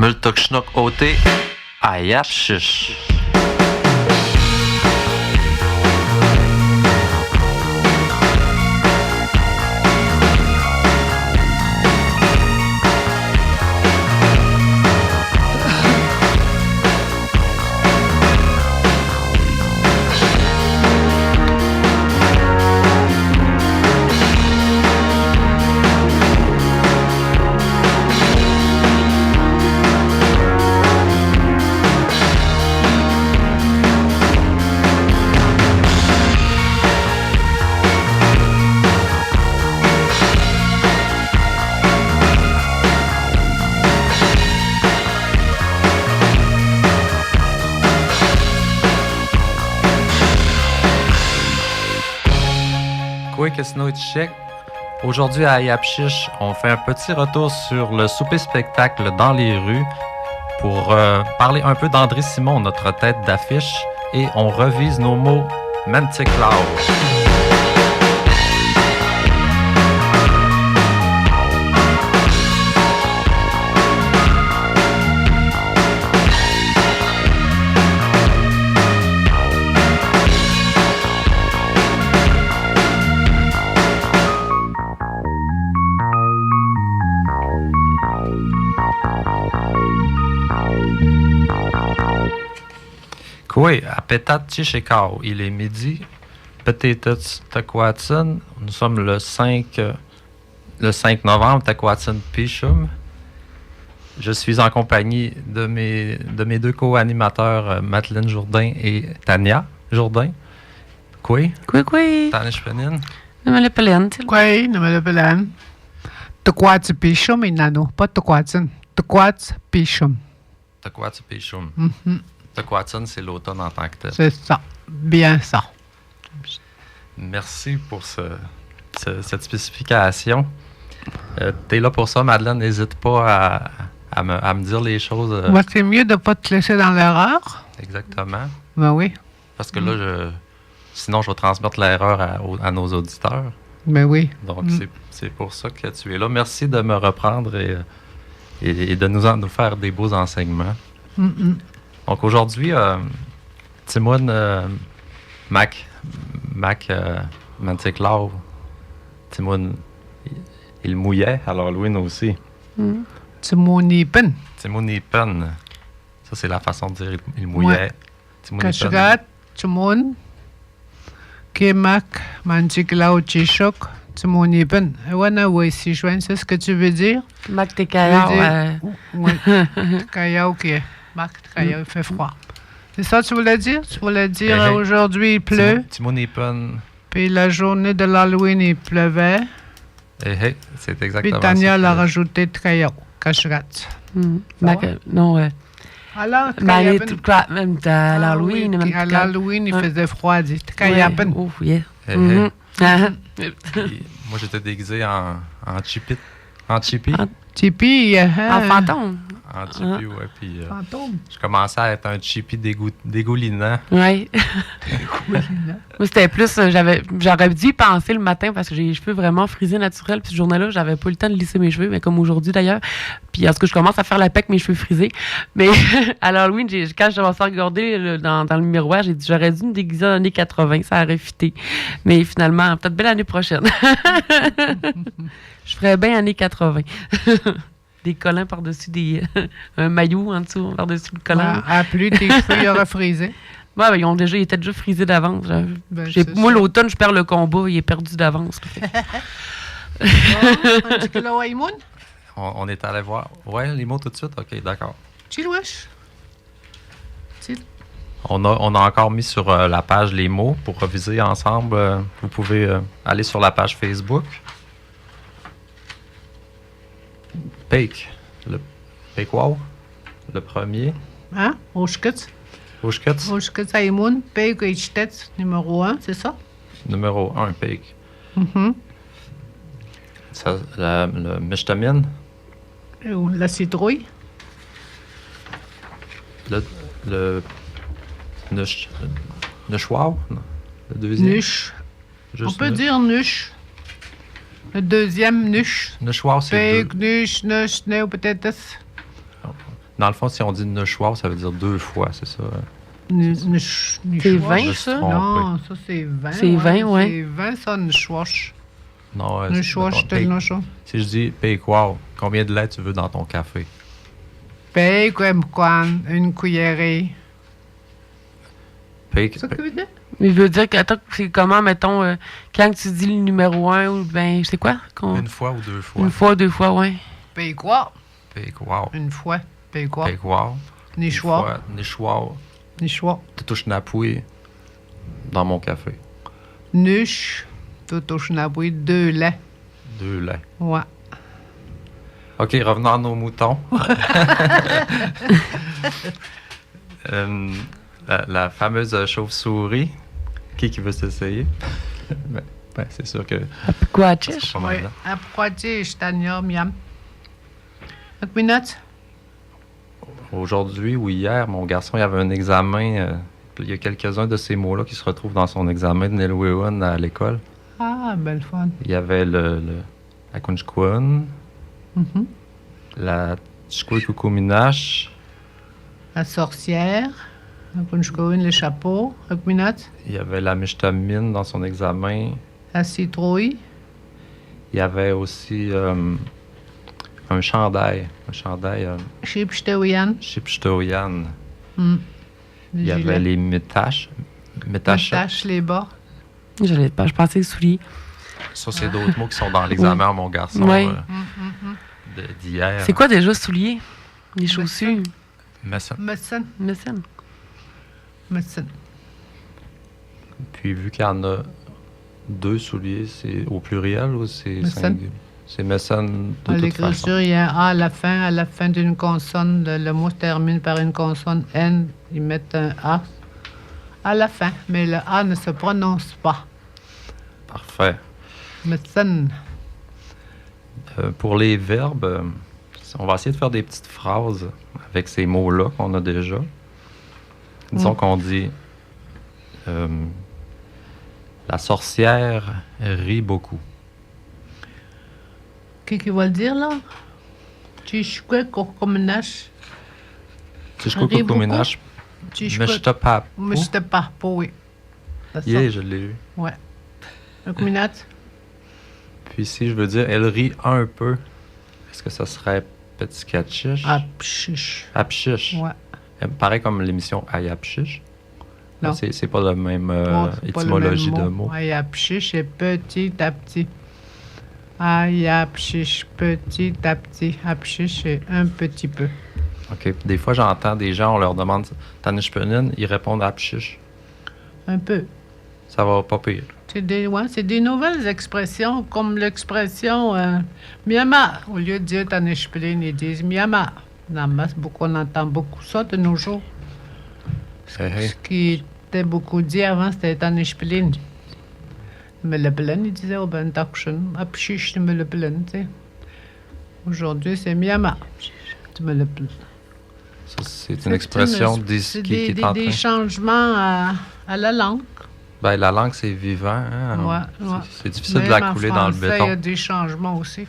Multukschnuk OT Ayapshish. Aujourd'hui à Ayapshish, on fait un petit retour sur le souper-spectacle dans les rues pour parler un peu d'André Simon, notre tête d'affiche, et on revise nos mots Manticlaw. Oui, à Petat Tishekau, il est midi. Petetats Takwatsun, nous sommes le 5 novembre, Takwatsun Pishum. Je suis en compagnie de mes deux co-animateurs, Madeleine Jourdain et Tania Jourdain. Quoi? Quoi? Tania Spenin. Namalapalan. Quoi? Namalapalan. Takwats Pishum et Nano, pas Takwatsun. Takwats Pishum. Takwats Pishum. Takwatsun, c'est l'automne en tant que tel. C'est ça. Bien ça. Merci pour cette spécification. T'es là pour ça, Madeleine. N'hésite pas à me dire les choses. C'est mieux de ne pas te laisser dans l'erreur. Exactement. Ben oui. Parce que là, sinon, je vais transmettre l'erreur à nos auditeurs. Ben oui. Donc, c'est pour ça que tu es là. Merci de me reprendre et de nous faire des beaux enseignements. Donc aujourd'hui, Timoun Mac Manticlaw, Timoun, il mouillait, alors Louine aussi. Timounipen. Timounipen. Ça, c'est la façon de dire il mouillait. Kashgat, Timoun, Kemak, Manticlaw, Chishok, Timounipen. Wana, oui, si je c'est ce que tu veux dire? Mac Tekayao. Oui, Tekayao qui est. Marc, il fait froid. C'est ça que tu voulais dire? Tu voulais dire aujourd'hui il pleut. Timonipen. Puis la journée de l'Halloween, il pleuvait. C'est exactement ça. Puis Tania l'a rajouté Trayao, Kashrat. Non, ouais. Alors, même à l'Halloween. À l'Halloween, il faisait froid, dit Trayapen. Oh, yeah. Moi, j'étais déguisé en Chippy. En Chippy. Chippy, en fantôme. En Chippy, ouais. Puis fantôme. je commençais à être un Chippy dégoulinant. Oui. Moi, c'était plus. J'aurais dû y penser le matin parce que j'ai les cheveux vraiment frisés naturels. Puis ce journée-là, j'avais pas eu le temps de lisser mes cheveux, mais comme aujourd'hui d'ailleurs. Puis est-ce que je commence à faire la paix avec mes cheveux frisés? Mais à l'Halloween, quand je commençais à regarder dans le miroir, j'ai dit j'aurais dû me déguiser en années 80. Ça aurait fité. Mais finalement, peut-être bien l'année prochaine. Je ferais bien années 80. Des collants par-dessus un maillot en dessous, par-dessus le collant. Plus tes cheveux, il aura frisé. Ouais, ils étaient déjà frisés d'avance. Moi, l'automne, je perds le combat, il est perdu d'avance. On est allé voir. Ouais, les mots tout de suite? OK, d'accord. On a encore mis sur la page les mots pour reviser ensemble. Vous pouvez aller sur la page Facebook. Peik. Peik wow. Le premier. Hein? Oshkutz. Oshkutz. Oshkutz Aïmoun. Peik Eichtetz, numéro 1, c'est ça? Numéro 1, Peik. Le Mishtamin. La citrouille. Le Nushwaw. Le deuxième. Nush. On peut dire Nush. Le deuxième, Nush. Nushwaw, c'est deux. Nush, Nush, Neo, peut-être. Dans le fond, si on dit Neuchwar, ça veut dire 2 fois, c'est ça? C'est 20, Je me suis ça? trompé. Non, ça c'est 20. C'est 20, ouais. C'est 20, ça, Neuchwash. Non, Neuchwash, mettons, tel Neuchwash. si je dis Pequow, combien de lait tu veux dans ton café? Paye, une cuillerée. C'est ça que tu veux dire? Il veut dire que, attends, c'est comment, mettons, quand tu dis le numéro 1, ou ben, c'est quoi? Une fois ou 2 fois? Une fois, 2 fois, ouais. Paye quoi? Pequow. Une fois. Paye quoi? Pequow. Nichoir. Nichoir. Nichoir. Touche napouille dans mon café. Nuche. Toto chenabouille, 2 laits. 2 laits. Ouais. OK, revenons à nos moutons. La fameuse chauve-souris. Qui veut s'essayer? ben, c'est sûr que... Quoi, c'est chiche? pas mal, Oui. là. Après, je t'en miam. 5 minutes? Aujourd'hui ou hier, mon garçon il avait un examen. Il y a quelques-uns de ces mots-là qui se retrouvent dans son examen de Nelwewan à l'école. Ah, belle fun. Il y avait la Kunchkwan, Mhm. la Tchkouikouminash, La sorcière. La punchkouine, le chapeau. 5 minutes? il y avait la Mishtamine dans son examen. La citrouille. Il y avait aussi un chandail. Un chandail Chipchtaouyan. Chipchtoyan. Le Il y avait gilet. les Mitash. Moustache, les bas. Je pensais souliers. Ça, c'est d'autres mots qui sont dans l'examen, mon garçon, Oui. d'hier. C'est quoi déjà souliers? Les chaussures? Messin. Médecin. Médecine. Médecin. Puis, vu qu'il y en a 2 souliers, c'est au pluriel ou c'est Messin. singulier? C'est Messin de À toute l'écriture, façon. il y a un A à la fin d'une consonne. Le mot se termine par une consonne N. Ils mettent un A à la fin, mais le A ne se prononce pas. Parfait. Médecin. Pour les verbes, on va essayer de faire des petites phrases avec ces mots-là qu'on a déjà. Disons qu'on dit la sorcière rit beaucoup. Qu'est-ce qu'il va le dire, là? Tchishkwe kokomenash. Rit beaucoup? Tishkouikouminash, Tchishkwe. Meshtapap. Mais je pas, oui. C'est ça. Yeah, je l'ai eu. Ouais. 5 minutes. Puis si je veux dire elle rit un peu, est-ce que ça serait petit catchiche? Ah, pchiche. Apchiche. Ouais. Pareil comme l'émission Ayapchiche. Non. C'est pas la même Bon, c'est pas le étymologie même de mots. Ayapchiche, c'est petit à petit. Ayapchiche, petit à petit. Apchiche, c'est un petit peu. OK. Des fois, j'entends des gens, on leur demande Tanishpenin, ils répondent Apchiche. Un peu. Ça va pas pire. C'est des nouvelles expressions, comme l'expression Myanmar. Au lieu de dire Tanishpelin, ils disent Myanmar. On entend beaucoup ça de nos jours. Hey. Ce qui était beaucoup dit avant, c'était Tanishpelin. Mais le plein, ils disaient au ben takshin, apchiche, me le plein, tu sais. Aujourd'hui, c'est Myanmar. Tu me le plein. Ça, c'est une expression qui est en train... des changements à la langue. Ben, la langue, c'est vivant. Hein? Ouais. C'est difficile de la couler dans le En français, il y a béton. des changements aussi.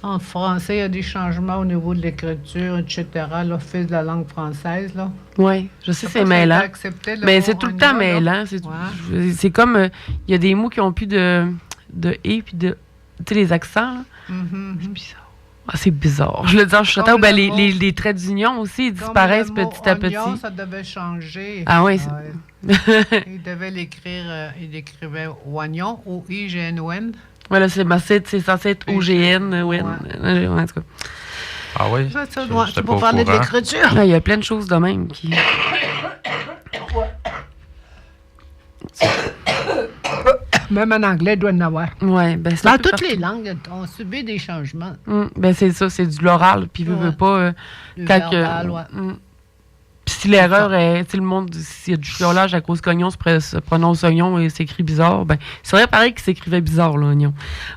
En français, il y a des changements au niveau de l'écriture, etc. L'Office de la langue française, là. Oui, je sais, Je sais c'est pas si mêlant. t'as accepté le Mais mot c'est tout le on y temps va, là. mêlant. C'est comme, il y a des mots qui ont plus de et puis de, tu sais, les accents, là. Mhm. C'est bizarre. Ah, c'est bizarre. Je le dis en chuchotant, Comme ben, le mot- les traits d'union aussi, ils Comme disparaissent le mot petit à petit. oignon, ça devait changer. Ah oui, Il devait l'écrire, il écrivait oignon, O-I-G-N-O-N. Voilà, c'est censé être OGN. Ouais. En tout cas. Ah oui? Ça, J'étais c'est pas pour au parler de courant. l'écriture. Ah, il y a plein de choses de même qui. Même en anglais, il doit y en avoir. Ouais, ben c'est Dans un peu toutes partout. les langues, on subit des changements. Ben c'est ça, c'est du l'oral, puis veut Ouais. pas. Le Quand verbal, ouais. Puis si l'erreur est, tu sais, le monde, s'il y a du chiolage à cause qu'oignon se prononce oignon et s'écrit bizarre, ben c'est vrai pareil qu'il s'écrivait bizarre, l'oignon.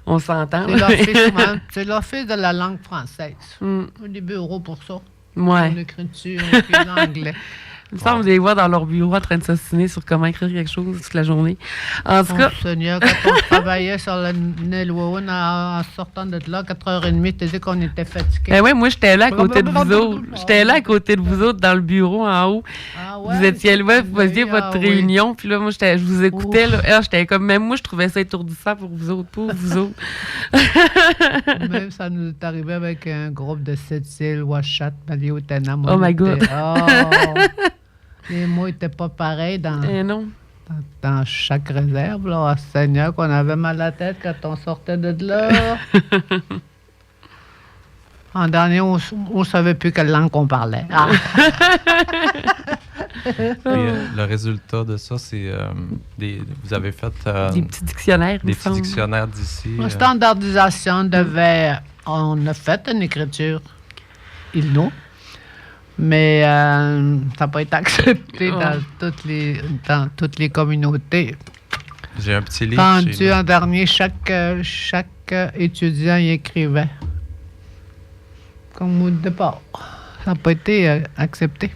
On s'entend. C'est l'office, souvent. C'est l'office de la langue française. Mm. Des bureaux pour ça. Ouais. Pour l'écriture et puis l'anglais. Il me semble que je les vois dans leur bureau en train de s'assiner sur comment écrire quelque chose toute la journée. En tout cas, Seigneur, quand on travaillait sur le Nelwaun en sortant de là, 4h30, tu disais qu'on était fatigués. ben ouais, moi, j'étais là à côté de vous autres. J'étais là à côté de vous autres dans le bureau en haut. Ah Vous étiez là, vous faisiez votre réunion, puis là, moi, je vous écoutais. Là. Alors, j'étais comme, même moi, je trouvais ça étourdissant pour vous autres, pour vous autres. Même ça nous est arrivé avec un groupe de Sept-Îles, Ouachat, Maliotenam. Oh my God. Les mots n'étaient pas pareils Non. dans chaque réserve. Là. Oh, Seigneur, qu'on avait mal à la tête quand on sortait de là. En dernier, on ne savait plus quelle langue on parlait. Ah. Le résultat de ça, c'est vous avez fait Des petits dictionnaires, il me des petits semble. dictionnaires d'ici. La standardisation devait... On a fait une écriture, mais ça n'a pas été accepté dans toutes les communautés. J'ai un petit livre Rendu chez nous. en dernier, chaque étudiant y écrivait. Comme au départ. Ça n'a pas été accepté.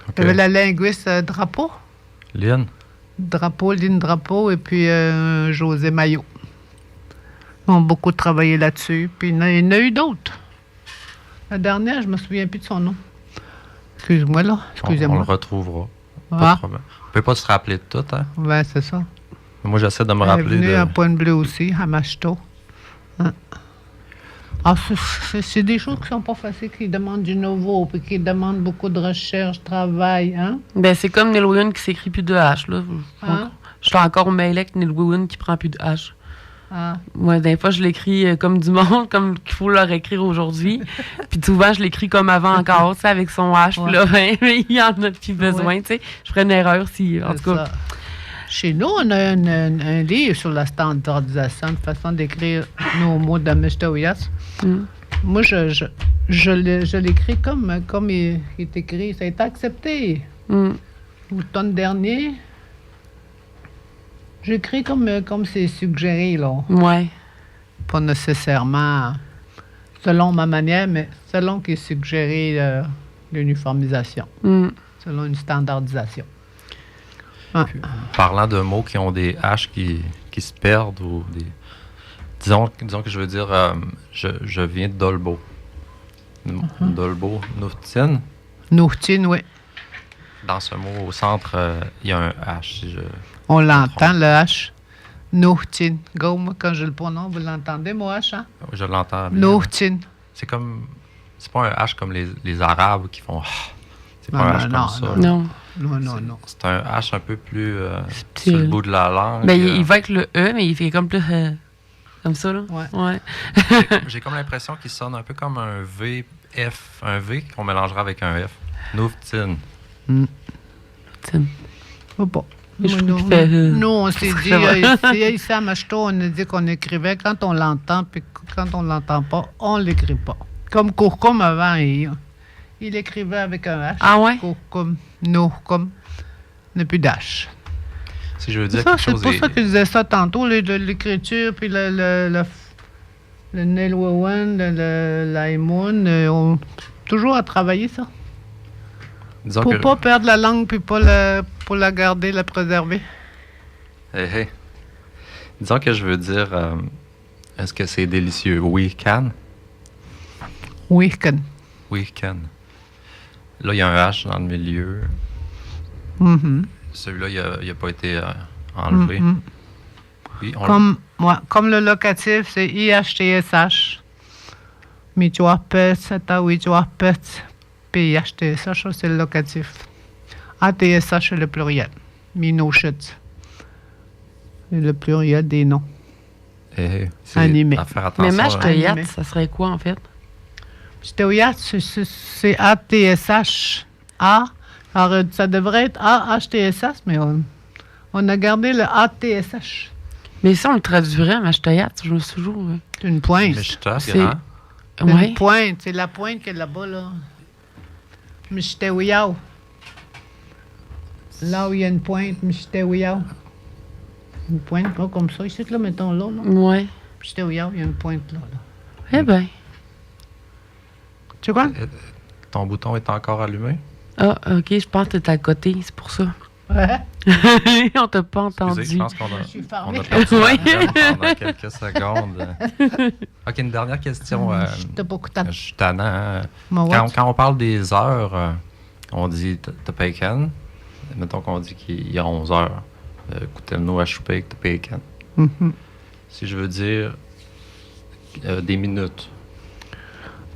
OK. Il y avait la linguiste Drapeau. Lynn, Lynn Drapeau, et puis José Maillot. Ils ont beaucoup travaillé là-dessus. Puis il y en a eu d'autres. La dernière, je me souviens plus de son nom. Excuse-moi, là. on le Excusez-moi. retrouvera. Pas de Ah, problème. On peut pas se rappeler de tout, hein? ouais, c'est ça. Moi, j'essaie de me Elle est rappeler venue de... à Pointe-Bleue aussi, à Machto. Hein. Ah, c'est des choses qui sont pas faciles, qui demandent du nouveau, puis qui demandent beaucoup de recherche, travail, hein? Ben, c'est comme Neil Wynne qui s'écrit plus de H, là. Hein? Je suis encore au mail avec Neil Wynne qui prend plus de H. Ah, Moi, des fois, je l'écris comme du monde, comme qu'il faut leur écrire aujourd'hui. Puis souvent, je l'écris comme avant encore, tu sais, avec son H. Puis là, ben, il y en a plus besoin, tu sais. Je ferais une erreur si, en c'est tout cas. ça. Chez nous, on a un livre sur la standardisation, de façon d'écrire nos mots de Mishtaouyas. Mm. Moi, je l'écris comme il est écrit. Ça a été accepté. Mm. L'automne dernier, j'écris comme c'est suggéré, là. Ouais. Pas nécessairement selon ma manière, mais selon qui est suggéré l'uniformisation, Mm. selon une standardisation. Ah. Parlant de mots qui ont des H qui se perdent ou des... Disons que je veux dire, je viens de Dolbeau. Dolbeau, Nouftine. Nourtine, oui. Dans ce mot, au centre, il y a un H. Si On l'entend, le H. Nourtine. Go, moi, quand je le prononce, vous l'entendez, mon H, hein? je l'entends bien. Nourtine. C'est comme... C'est pas un H comme les Arabes qui font... C'est pas Non, un H non, comme ça. non, là. Non. Non. C'est un H un peu plus Subtil. sur le bout de la langue. Ben, il va avec le E, mais il fait comme plus. Comme ça, là. Ouais. J'ai comme l'impression qu'il sonne un peu comme un V, F. Un V qu'on mélangera avec un F. Nouftine. Tiens. Faut pas. Mais je Nous, trouve qu'il fait, nous, on s'est dit, ici à Machto, on a dit qu'on écrivait quand on l'entend, puis quand on l'entend pas, on l'écrit pas. Comme Courcom avant, il écrivait avec un H. Ah ouais? Courcom, Nourcom. Il n'y a plus d'H. Si je veux dire C'est ça, quelque c'est chose pour ça que je disais ça tantôt, l'écriture, puis le Nelwawan, l'Aïmoun, on toujours à travailler ça. disons Pour que... pas perdre la langue, puis pour la garder, la préserver. Hey. Disons que je veux dire, est-ce que c'est délicieux? Oui, can. Oui, can. Oui, can. Là, il y a un H dans le milieu. Mhm. Celui-là, il n'a pas été enlevé. Mhm. Oui, Comme le locatif, c'est IHTSH. Michoapet, Tawichoapet. PIHTSH, c'est le locatif. ATSH, c'est le pluriel. Minochit. C'est le pluriel des noms. c'est Animé. à faire Mais attention. Mashtoyat, animé. ça serait quoi, en fait? Michoapet, c'est ATSH. A. Alors, ça devrait être AHTSH, mais on a gardé le ATSH. Mais ça, on le traduirait à Mashtoyat, je me suis toujours. C'est une pointe. Mais je te C'est- grand. C'est Ouais. une pointe. C'est la pointe qu'il y a là-bas, là. Michtéouiao. Là où il y a une pointe, Michtéouiao. Une pointe, pas comme ça. Ici, là, mettons là. Ouais. Michtéouiao, il y a une pointe là. Eh ben. Tu vois? Ton bouton est encore allumé? Ah, OK, je pense que t'es à côté, c'est pour ça. Ouais. On t'a pas entendu. Excusez, je pense qu'on Je suis a fermée. perdu Oui. Marianne pendant quelques secondes. OK, une dernière question. T'as beaucoup de temps. Je suis tannant. Hein. Mon Quand, watch. quand on parle des heures, on dit t'as bacon. Mettons qu'on dit qu'il y a 11 heures. Écoutez-nous à chouper avec t'as bacon. Mhm. Si je veux dire des minutes.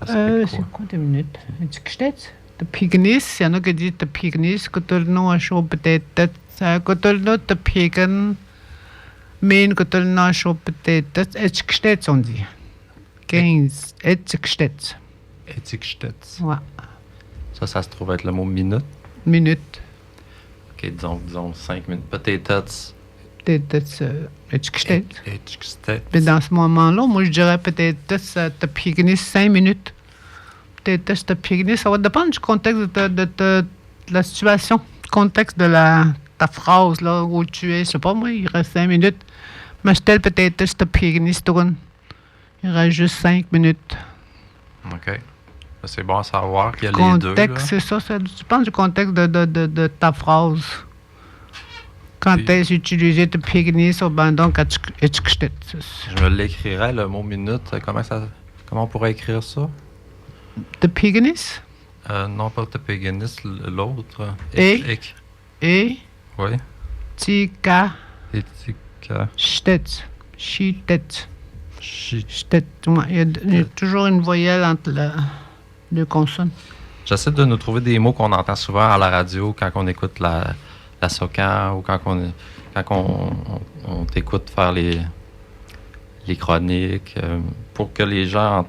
Ça serait C'est quoi? quoi des minutes? Est-ce que je t'ai de Pignis, il y en a qui disent de Pignis, que tu le nom à chaud peut-être. Que tu le nom de Pigen, mais que tu le nom à chaud peut-être. Est-ce que je t'ai, on dit? 15. Est-ce que je t'ai? Etikstets. Ouais. Ça se trouve être le mot minute. Minute. OK, disons 5 minutes. Potatoes. Peut-être. Est-ce que je t'ai? Etikstets. Mais dans ce moment-là, moi, je dirais peut-être de Pignis 5 minutes. Peut-être de Pignis. Ça va dépendre du contexte de la situation. Contexte de ta phrase, là, où tu es. Je sais pas, moi, il reste 5 minutes. Mais je t'ai peut-être de Pignis tourne. Il reste juste 5 minutes. OK. C'est bon à savoir qu'il y a les deux. Contexte, Là. c'est ça. Tu penses du contexte de ta phrase. Quand Puis- est-ce utilisé de Pignis, ben donc, est-ce que je t'ai? Je me l'écrirais, le mot minute. Comment on pourrait écrire ça? De Pignis? Non, pas Tepegenis, l'autre. Et? Ik. Et Oui. Tika Etika. Stetz. Chitet. Chi. Stetz. Ouais, il y a toujours une voyelle entre deux consonnes. J'essaie de nous trouver des mots qu'on entend souvent à la radio quand on écoute la Socan ou quand on t'écoute faire les chroniques pour que les gens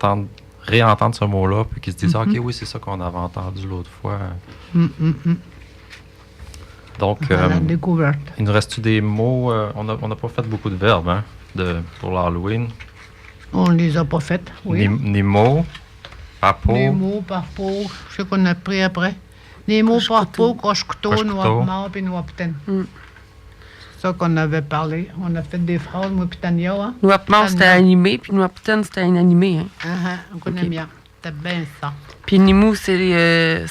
réentendent ce mot-là puis qu'ils se disent OK, oui, c'est ça qu'on avait entendu l'autre fois. Donc, La découverte. il nous reste-tu des mots? On n'a pas fait beaucoup de verbes hein, pour l'Halloween. On les a pas faites, oui. Ni mots, papo, Les mots par peau, ce qu'on a pris après. Les mots par peau, croche-couteau, Croche-couteau. noir-mort et noir-pitaine. C'est ça qu'on avait parlé. On a fait des phrases, moi et Tania. Hein? Noir-Mort, c'était animé, puis Noir-Pitaine, c'était inanimé. Hein. On connaît Ok. bien. C'était bien ça. Puis Nimou, c'était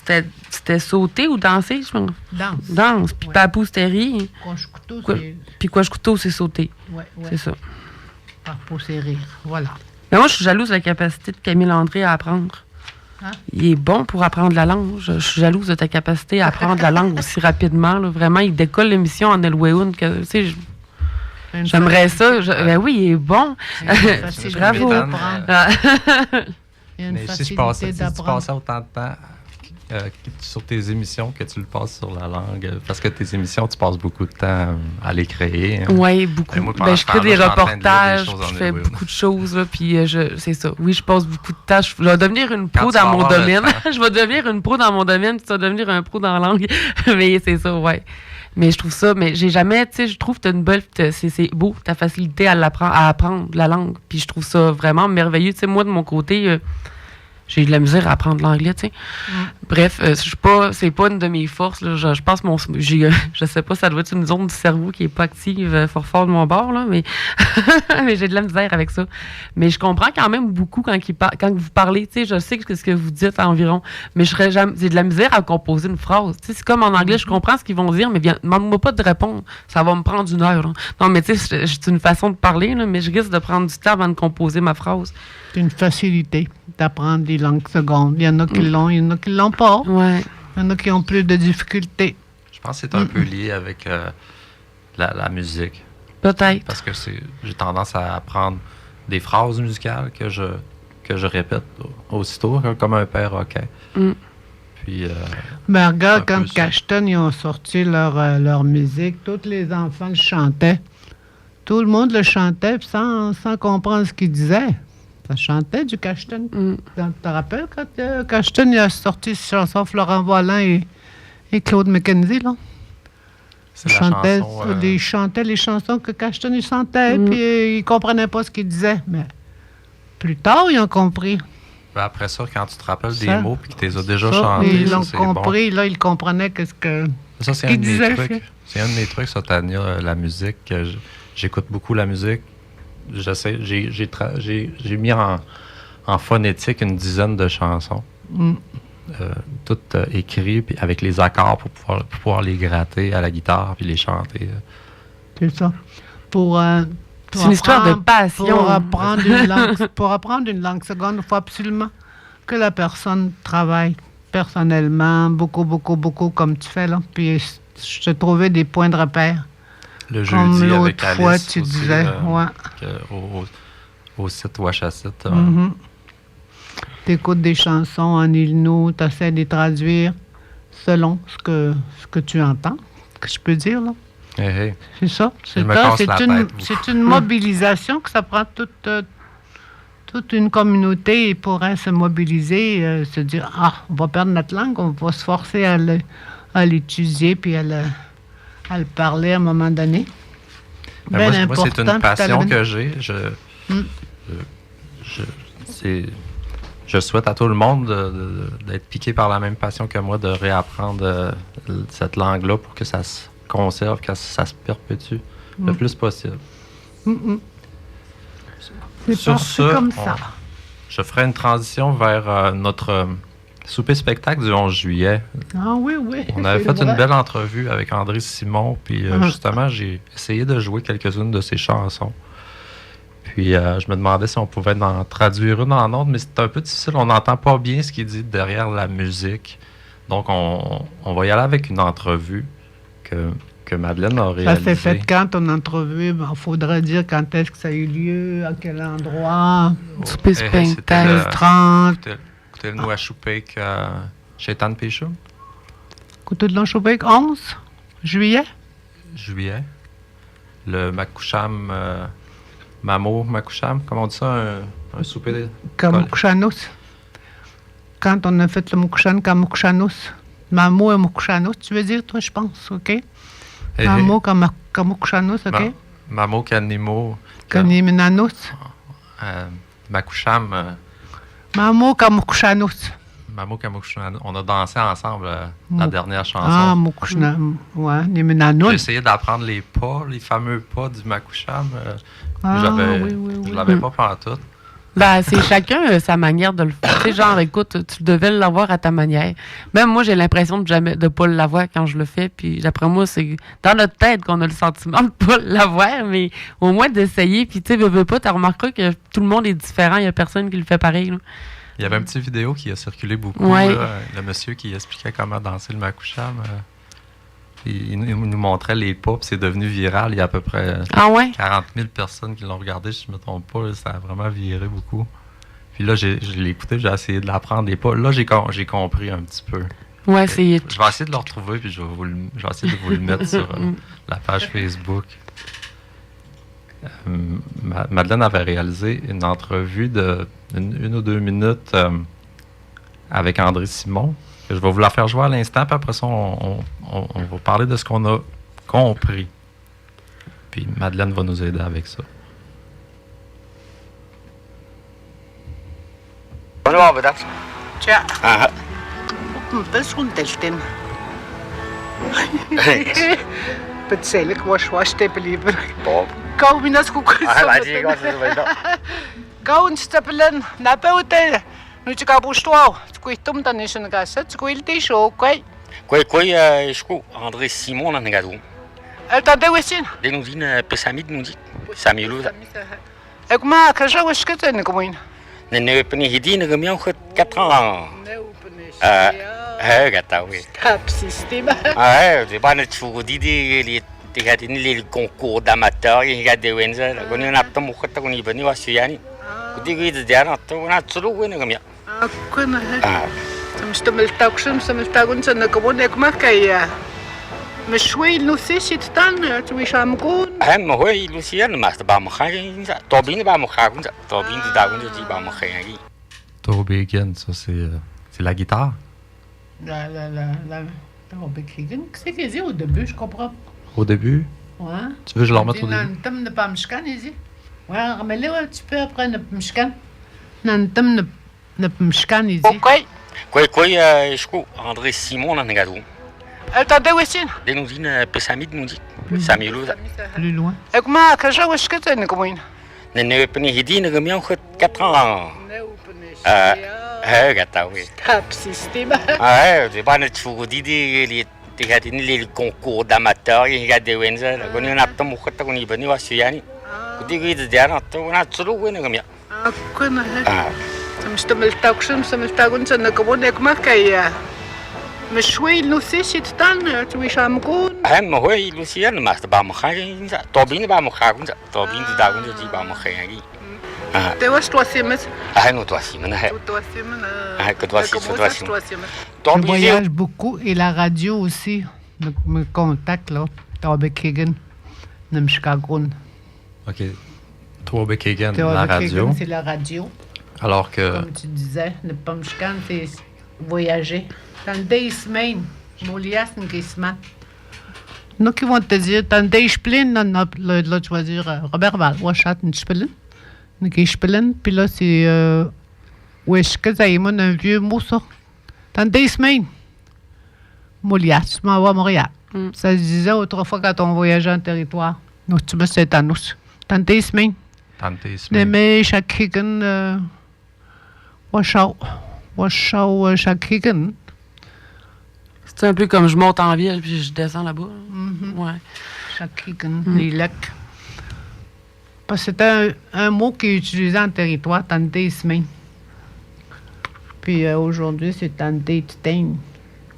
sauter ou danser, je pense. Danse. Danse. Puis Ouais. Papou, c'était rire. Croche-couteau, Quoi? c'est... Puis couteau, c'est sauter. Ouais, C'est ça. Par peau, c'est rire. Voilà. Mais moi, je suis jalouse de la capacité de Camille André à apprendre. Hein? Il est bon pour apprendre la langue. Je suis jalouse de ta capacité à apprendre la langue aussi rapidement. Là. Vraiment, il décolle l'émission en Elweun. J'aimerais ça. Ben oui, il est bon. Bravo. Ah. Il y a une Mais si facilité tu d'apprendre. passais autant de temps sur tes émissions que tu le passes sur la langue, parce que tes émissions, tu passes beaucoup de temps à les créer. hein. Oui, beaucoup. Et moi, pendant Ben, ce je crée temps-là, des je suis en train de lire des reportages, choses puis en je fais Elweun. beaucoup de choses, là, puis c'est ça. Oui, je passe beaucoup de temps. Je vais devenir une Quand pro tu vas dans mon avoir le domaine. temps. Je vais devenir une pro dans mon domaine, puis tu vas devenir un pro dans la langue. Mais c'est ça, ouais. Mais je trouve ça, mais j'ai jamais, tu sais, je trouve que tu as une belle, c'est beau, ta facilité à apprendre la langue. Puis je trouve ça vraiment merveilleux. Tu sais, moi, de mon côté, j'ai de la misère à apprendre l'anglais, tu sais. Bref, c'est pas une de mes forces. Là. Je pense je sais pas, ça doit être une zone du cerveau qui est pas active fort de mon bord, là, mais, mais j'ai de la misère avec ça. Mais je comprends quand même beaucoup quand vous parlez, tu sais, je sais ce que vous dites environ, mais j'ai de la misère à composer une phrase. Tu sais, c'est comme en anglais, je comprends ce qu'ils vont dire, mais demande-moi pas de répondre. Ça va me prendre une heure. Là. Non, mais tu sais, c'est une façon de parler, là, mais je risque de prendre du temps avant de composer ma phrase. C'est une facilité d'apprendre des langues secondes. Il y en a qui l'ont, il y en a qui l'ont pas. Ouais. Il y en a qui ont plus de difficultés. Je pense que c'est un peu lié avec la musique. Peut-être. Parce que j'ai tendance à apprendre des phrases musicales que je répète aussitôt, comme un perroquet. Puis, Ben, regarde, un peu quand ça. Cacheton ils ont sorti leur musique, tous les enfants le chantaient. Tout le monde le chantait puis sans comprendre ce qu'il disait. Ça chantait du Cacheton. Tu te rappelles quand Cacheton il a sorti cette chanson Florent Volant et Claude McKenzie, là? c'est la chanson... Ils chantaient les chansons que Cacheton il chantait, puis ils comprenaient pas ce qu'il disait. Mais plus tard, ils ont compris. ben après ça, quand tu te rappelles des Ça, mots et que tu les as déjà Ça, chantés, ils ça, l'ont c'est bon. compris, là, ils comprenaient qu'est-ce que... Ça, c'est un Qu'il de mes disait, trucs. fait. C'est un de mes trucs, ça, Tania, la musique. J'écoute beaucoup la musique. J'ai mis en phonétique une dizaine de chansons. écrits puis avec les accords pour pouvoir les gratter à la guitare puis les chanter. C'est ça. Pour C'est une histoire de passion. Pour apprendre une langue seconde, il faut absolument que la personne travaille personnellement, beaucoup, comme tu fais là. Puis je te trouvais des points de repère. Le Comme jeudi l'autre avec Alice fois, tu aussi, disais. Ouais. Au site Wachassit. Tu écoutes des chansons en Ilno, tu essaies de les traduire selon ce que tu entends, que je peux dire là. Hey, hey. C'est ça. Je me casse la tête. C'est une mobilisation que ça prend toute une communauté pourrait se mobiliser, se dire on va perdre notre langue, on va se forcer à l'étudier puis à le parler à un moment donné. Moi, c'est une passion que j'ai. Je souhaite à tout le monde d'être piqué par la même passion que moi, de réapprendre cette langue-là pour que ça se conserve, que ça se perpétue le plus possible. C'est comme ça. Je ferai une transition vers notre souper-spectacle du 11 juillet. Ah oui. On avait fait une belle entrevue avec André Simon, puis justement, j'ai essayé de jouer quelques-unes de ses chansons. Puis je me demandais si on pouvait en traduire une en autre, mais c'est un peu difficile. On n'entend pas bien ce qu'il dit derrière la musique. Donc, on va y aller avec une entrevue que Madeleine a réalisée. Ça s'est fait quand ton entrevue? Il faudrait dire quand est-ce que ça a eu lieu, à quel endroit. Souper spectacle. 30. Écoutez-nous à Choupek, chez Tan Péchou. Écoutez de Choupek, 11 juillet. Juillet. Le Makoucham... Mamo Makoucham, comment on dit ça, un souper de... Kamouchanos. Quand on a fait le Mouchan, Kamouchanos. Mamo et Mouchanos, tu veux dire, toi, je pense, OK? Mamo Kamouchanos, OK? Mamo Kanimo. Kaniminanos. Makoucham. Mamo Kamouchanos. Mamo Kamouchanos. On a dansé ensemble la dernière chanson. Ah, Mouchanam. Ouais, Niminanos. J'ai essayé d'apprendre les pas, les fameux pas du Makoucham. Je l'avais pas pantoute. Ben, c'est chacun sa manière de le faire. Tu sais, genre, écoute, tu devais l'avoir à ta manière. Même moi, j'ai l'impression de pas l'avoir quand je le fais. Puis, d'après moi, c'est dans notre tête qu'on a le sentiment de pas l'avoir, mais au moins d'essayer. Puis, tu sais, veux pas, t'as remarqué que tout le monde est différent. Il y a personne qui le fait pareil, là. Il y avait une petite vidéo qui a circulé beaucoup. Ouais. Là, le monsieur qui expliquait comment danser le Makoucham. Il nous montrait les pas, puis c'est devenu viral. Il y a à peu près 40 000 personnes qui l'ont regardé, si je ne me trompe pas. Là, ça a vraiment viré beaucoup. Puis là, je l'ai écouté, j'ai essayé de l'apprendre les pas. Là, j'ai compris un petit peu. Ouais, je vais essayer de le retrouver, puis je vais essayer de vous le mettre sur la page Facebook. Madeleine avait réalisé une entrevue de une ou 2 minutes avec André Simon. Je vais vous la faire jouer à l'instant, puis après ça, on va parler de ce qu'on a compris. Puis Madeleine va nous aider avec ça. Bonjour, madame. Tiens. Ah. Personne delten. Petit moi, je t'ai libre. Bon. Quand on a ce qu'on Quand on s'est appelé, n'a pas été. Nous, tu as bouché toi. Tu couilles tout dans les jeunes gars. Tu couilles le chaud, quoi. Quoi, je crois, André Simon, dans le gâteau. Elle t'a dit aussi. De nous dit, Pessamid nous dit. Samilou. Et comment, que je vois ce que tu as commune. Ne pas ni dit, ne remet en 4 ans. Gâteau, oui. Cap système. C'est pas notre fou, dit les concours d'amateurs, il y a des Wenzel. On a pas mon côté, on y va, on va se y Dis que derrière, on a tout le monde comme ça. Quoi, ça me t'a ça me t'a gonne ça ne commune avec moi qu'il mais شوي لوسي شي تطان توي شامكون هم هو لوسيان ما تبع مخاين طوبين بقى مخاين طوبين داون دي بقى مخاين Tobegin, ça c'est la guitare. La Tobegin, qu'est-ce qu'il dit au début, je comprends. Au début? Ouais. Tu veux que je le remette au début? Nantam ne pas mishkan, il dit. Ouais, remets-le un petit peu après ne mishkan. Nantam ne mishkan, il dit. Quoi, je crois, André Simon dans le gâteau. Elle t'a dit aussi. De nous dit, Pessamid nous dit. Samilou. Plus loin. Et comment, que je vois ce que tu as commune. Ne pas ni dit, ne remet en 4 ans. Gata, oui. Top system. Di ba nagsugod di tingati nili concours d'amateurs, yung gagawin sa kung yung naptamukot ako ni iba ni Wasuyani. Kundi ko ito diyan, ito na tsuluwin na kami. Ako na. Samstamiltag siya, samiltagon sa nagkabunik makaya. Masway lusi sitan, tuwi siya mo Mahoy, Lucian, mas ba mo kaya sa Tobin ba mo kaya sa Tobin di daw di ba mo kaya gi. Tewas tuasimas. No tuasimas na. Tuasimas. Que tuasimas. Je voyage beaucoup et la radio aussi me contacte là. Tobekegen, Nemshkagun. OK. Tobekegen, la radio. C'est la radio. Alors que... Comme tu disais, ne pas c'est voyager. Dans des semaines, Molias Ngisman. Nous qui vont te dire, dans des semaines, là, tu vas dire, Robert Val, Washat Nspelen. Ngisspelen, puis là, c'est. Où est-ce que ça un vieux mot, ça? Dans des semaines. Molias, je m'en vais à Montréal. Ça se disait autrefois quand on voyageait en territoire. Nous, tu me sais, dans Dans des semaines. Dans des semaines. Mais chaque higan. Washau, chaque higan. C'est un peu comme je monte en ville puis je descends là-bas. Ouais. Chaque higan, les lacs. Parce que c'était un mot qui est utilisé en territoire, dans des semaines. Puis aujourd'hui, c'est dans des temps.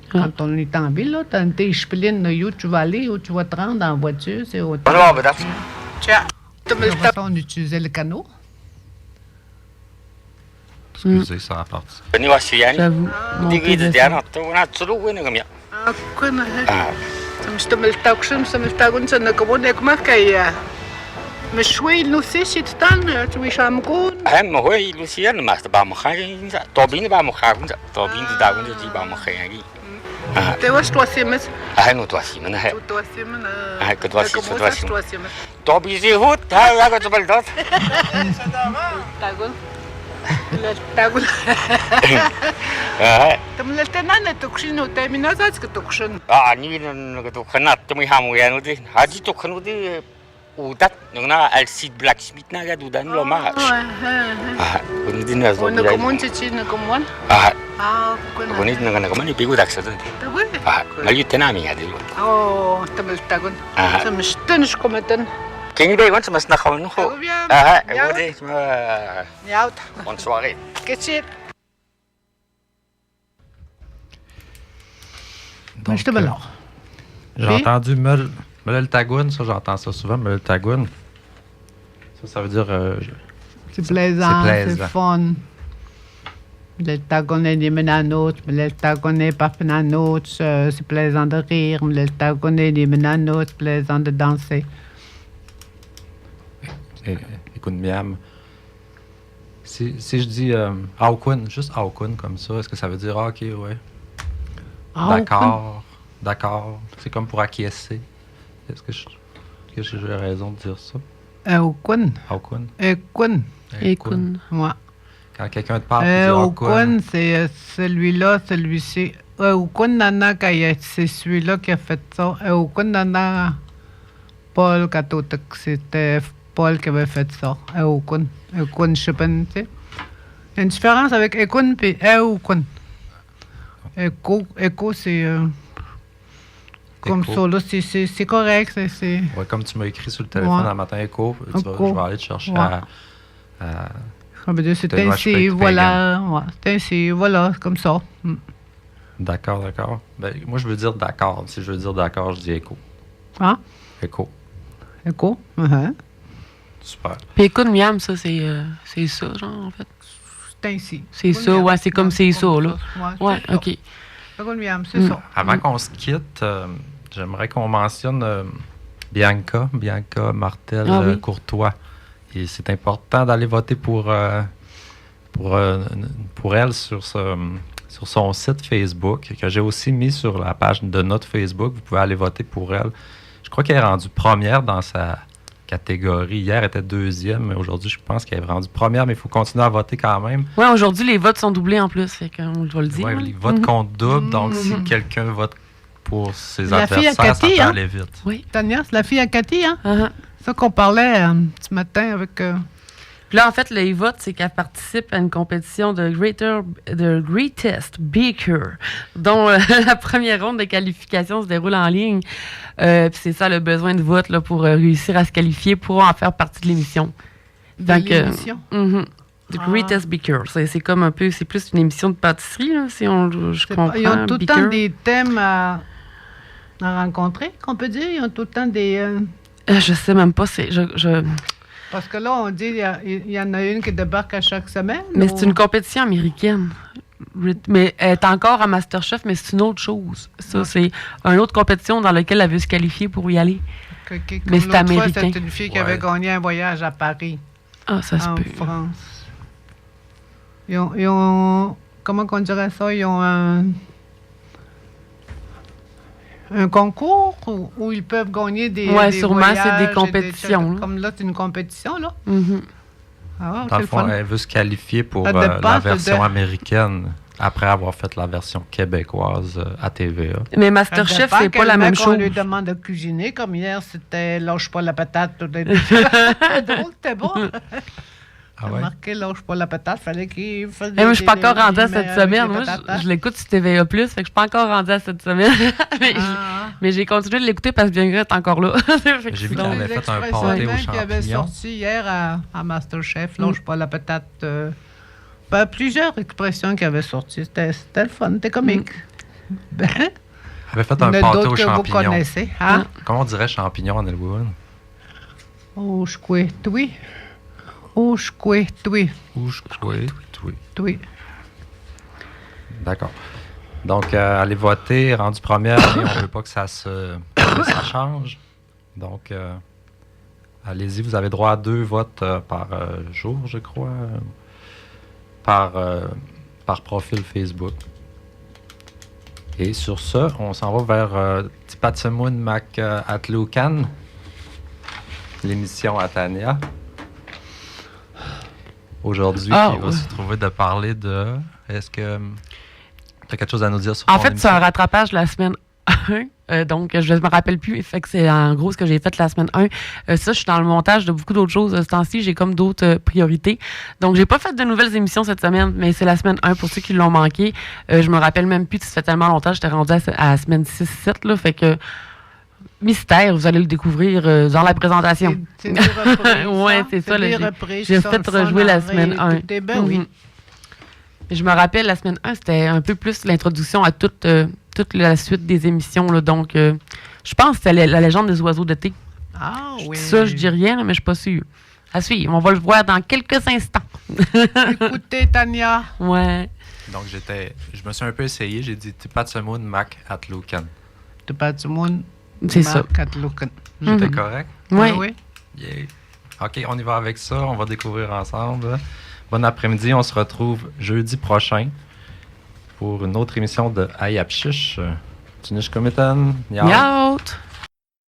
Quand on est en ville, là, dans des spilines, où tu vas aller, où tu vas te rendre en voiture, c'est autant. Tiens, on utilisait le canot. Excusez, ça a parti. J'avoue. Monter descendre. Masway lusi sitan, tuwi siya mo Mahoy, Lucian, mas ba mo kaya sa Tobin ba mo kaya sa Tobin di daw di ba mo kaya gi. Tewas tuasimas. No tuasimas na. Tuasimas. Que tuasimas. Tobi si hut, ako sa baldot. Tagol. Tagol. Tamlaltanan na tukshin, taminazat ka tukshin. Ni nagtukhanat, tumi hamu yan di. Haji tukhanu di udat nung na Alcide Blacksmith na gadudan lo ma. Kung din na zo. Kung nagkumun si Chin nagkumun? Kung hindi na nagkumun, ipigo daksa doon. Tabi? Ngayon tinami nga din. Tamaltagon. Sa mastan siya kumatan. Kaya ba yun sa mas nakawin ko? Ewan Yaut. Bonsoir. Kitsit. Donc, j'ai entendu Meultagoun, ça j'entends ça souvent, Meultagoun. Ça veut dire... c'est plaisant, c'est fun. Meultagoun est des menanotes, Meultagoun est pas menanotes, c'est plaisant de rire, Meultagoun est des menanotes, plaisant de danser. Écoute, Miam, si je dis Aukun, juste Aukun comme ça, est-ce que ça veut dire OK, ouais? D'accord. C'est comme pour acquiescer. Est-ce que j'ai raison de dire ça? Aukun. Ekun. Ouais. Quand quelqu'un te parle, tu dis Aukun, c'est celui-là, celui-ci. Aukun Nana, c'est celui-là qui a fait ça. Aukun Nana, Paul Katotek, c'était Paul qui avait fait ça. Aukun. Aukun Shippen, tu sais. Il y a une différence avec Ekun et Aukun. Écho, c'est... Comme ça, là, c'est correct. C'est... Ouais, comme tu m'as écrit sur le téléphone un matin, Écho, je vais aller te chercher à c'est ainsi, voilà. Ouais, c'est ainsi, voilà, comme ça. D'accord. Ben, moi, je veux dire d'accord. Si je veux dire d'accord, je dis Écho. Ah? Écho. Super. Puis écoute, Miam, ça, c'est ça, genre, en fait. C'est ainsi. C'est ça, ouais, c'est comme c'est ça, là. Ouais, OK. C'est ça. Avant qu'on se quitte, j'aimerais qu'on mentionne Bianca Martel-Courtois. Et c'est important d'aller voter pour elle sur son site Facebook, que j'ai aussi mis sur la page de notre Facebook. Vous pouvez aller voter pour elle. Je crois qu'elle est rendue première dans sa catégorie. Hier, elle était deuxième, mais aujourd'hui, je pense qu'elle est rendue première, mais il faut continuer à voter quand même. Oui, aujourd'hui, les votes sont doublés en plus, fait qu'on va le dire. Oui, les votes comptent double, donc si quelqu'un vote pour ses la adversaires, Cathy, ça peut aller vite. Oui. Tania, c'est la fille à Cathy, hein? Uh-huh. C'est ça qu'on parlait ce matin avec Puis là, en fait, les votes, c'est qu'elle participe à une compétition de Greatest Baker, dont la première ronde de qualification se déroule en ligne. Puis c'est ça, le besoin de vote là, pour réussir à se qualifier pour en faire partie de l'émission. L'émission? The Greatest Baker. C'est comme un peu, c'est plus une émission de pâtisserie, là, si je comprends. Ils ont tout le temps Baker. des thèmes à rencontrer, qu'on peut dire. Ils ont tout le temps des... Je sais même pas, Parce que là, on dit il y en a une qui débarque à chaque semaine. Mais c'est une compétition américaine. Mais elle est encore à MasterChef, mais c'est une autre chose. Ça, c'est une autre compétition dans laquelle elle veut se qualifier pour y aller. Mais c'est américain. C'était une fille qui avait gagné un voyage à Paris. Ah, ça se peut. En France. Ils ont comment qu'on dirait ça? Ils ont un concours où ils peuvent gagner des sûrement, voyages, c'est des compétitions. Comme là, c'est une compétition, là. Mm-hmm. Ah, Dans le fond, elle veut se qualifier pour Ça dépend la version américaine après avoir fait la version québécoise à TVA. Mais MasterChef, c'est pas la même chose. On lui demande de cuisiner, comme hier, c'était « lâche pas la patate ». C'était bon. Ah ouais? Marqué « lâche pas la patate », fallait qu'il fasse Moi, je suis pas encore rendue à cette semaine. Moi, patates. je l'écoute sur TVA+, fait que je suis pas encore rendue à cette semaine. mais j'ai continué de l'écouter parce que Bianca est encore là. J'ai vu C'est qu'elle avait fait un l'expression pâté aux même qui avait champignons. sorti hier à MasterChef, « lâche pas la patate ». Plusieurs expressions qui avaient sorti. C'était le fun, c'était comique. Ben, Elle avait fait il y en un a pâté d'autres aux que vous champignons. connaissez. Hein? Comment on dirait champignons en Elwood? Oh, je couais, oui. Oh, je couais, oui. Oui. D'accord. Donc, allez voter, rendu première, et on ne veut pas que ça change. Donc, allez-y, vous avez droit à 2 votes par jour, je crois, par profil Facebook. Et sur ce, on s'en va vers Tipatimoun Mac Atloukan, l'émission à Tania. Aujourd'hui, qui va se trouver de parler de... Est-ce que tu as quelque chose à nous dire sur En ton fait, émission? c'est un rattrapage de la semaine 1. Donc, je ne me rappelle plus. Fait que c'est en gros ce que j'ai fait la semaine 1. Ça, je suis dans le montage de beaucoup d'autres choses. Ce temps-ci, j'ai comme d'autres priorités. Donc, j'ai pas fait de nouvelles émissions cette semaine, mais c'est la semaine 1 pour ceux qui l'ont manqué. Je me rappelle même plus, ça fait tellement longtemps, j'étais rendue à la semaine 6-7. Là, fait que mystère, vous allez le découvrir dans la présentation. C'est des reprises. Ouais, c'est ça. Des Là, reprises. j'ai fait rejouer la semaine 1. Ben oui. Je me rappelle, la semaine 1, c'était un peu plus l'introduction à toute la suite des émissions. Là, donc, je pense que c'était la légende des oiseaux d'été. Ah oui. Ça, je dis rien, là, mais je suis pas sûre. À suivre. On va le voir dans quelques instants. Écoutez, Tania. Ouais. Donc, je me suis un peu essayé. J'ai dit Tipatimoun Mac Atloukan. Tipatimoun. C'est ça. J'étais correct? Ouais. Oui. Yeah. OK, on y va avec ça. On va découvrir ensemble. Bon après-midi. On se retrouve jeudi prochain pour une autre émission de Ayapchish. Tunish Komitan. Yaout.